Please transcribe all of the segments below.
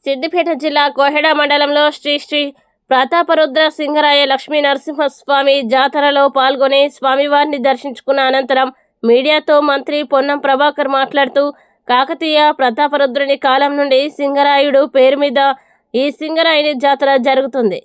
సిద్దిపేట జిల్లా కోహెడ మండలంలో శ్రీ శ్రీ ప్రతాపరుద్ర సింగరాయ లక్ష్మీ నరసింహస్వామి జాతరలో పాల్గొని స్వామివారిని దర్శించుకున్న అనంతరం మీడియాతో మంత్రి పొన్నం ప్రభాకర్ మాట్లాడుతూ కాకతీయ ప్రతాపరుద్రుని కాలం నుండి సింగరాయుడు పేరు మీద ఈ సింగరాయుని జాతర జరుగుతుంది.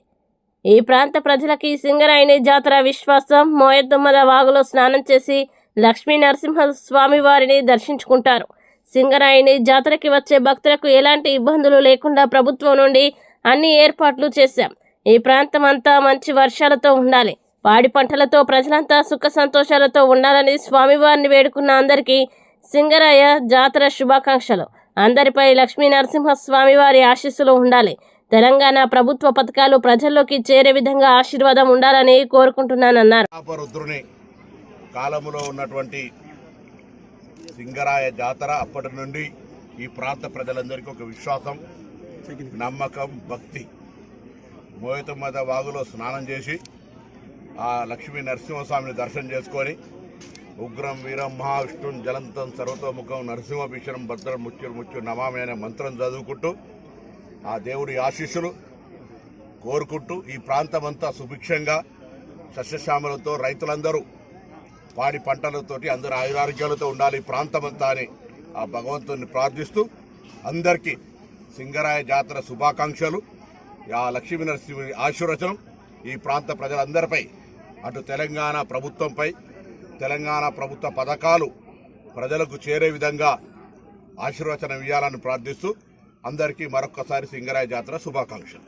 ఈ ప్రాంత ప్రజలకి సింగరాయుని జాతర విశ్వాసం. మోయతుమ్మద వాగులో స్నానం చేసి లక్ష్మీ నరసింహస్వామి వారిని దర్శించుకుంటారు. సింగరాయుని జాతరకి వచ్చే భక్తులకు ఎలాంటి ఇబ్బందులు లేకుండా ప్రభుత్వం నుండి అన్ని ఏర్పాట్లు చేశాం. ఈ ప్రాంతం అంతా మంచి వర్షాలతో ఉండాలి, పాడి పంటలతో ప్రజలంతా సుఖ సంతోషాలతో ఉండాలని స్వామివారిని వేడుకున్న అందరికీ సింగరాయ జాతర శుభాకాంక్షలు. అందరిపై లక్ష్మీ నరసింహస్వామి వారి ఆశీస్సులు ఉండాలి. తెలంగాణ ప్రభుత్వ పథకాలు ప్రజల్లోకి చేరే విధంగా ఆశీర్వాదం ఉండాలని కోరుకుంటున్నానన్నారు. కాలంలో ఉన్నటువంటి సింగరాయ జాతర అప్పటి నుండి ఈ ప్రాంత ప్రజలందరికీ ఒక విశ్వాసం, నమ్మకం, భక్తి. మోయతుమ్మద వాగులో స్నానం చేసి ఆ లక్ష్మీ నరసింహస్వామిని దర్శనం చేసుకొని ఉగ్రం వీరం మహావిష్ణుం జలంతం సర్వతోముఖం నరసింహభీషణం భద్రం ముత్యురు ముత్యు నమామి అనే మంత్రం చదువుకుంటూ ఆ దేవుడి ఆశీస్సులు కోరుకుంటూ ఈ ప్రాంతమంతా సుభిక్షంగా సస్యశ్యామలతో రైతులందరూ పాడి పంటలతోటి అందరూ ఆయురారోగ్యాలతో ఉండాలి ఈ ప్రాంతమంతా అని ఆ భగవంతుని ప్రార్థిస్తూ అందరికీ సింగరాయ జాతర శుభాకాంక్షలు. ఆ లక్ష్మీ నరసింహుని ఆశీర్వచనం ఈ ప్రాంత ప్రజలందరిపై, అటు తెలంగాణ ప్రభుత్వంపై, తెలంగాణ ప్రభుత్వ పథకాలు ప్రజలకు చేరే విధంగా ఆశీర్వచనం ఇవ్వాలని ప్రార్థిస్తూ అందరికీ మరొక్కసారి సింగరాయ జాతర శుభాకాంక్షలు.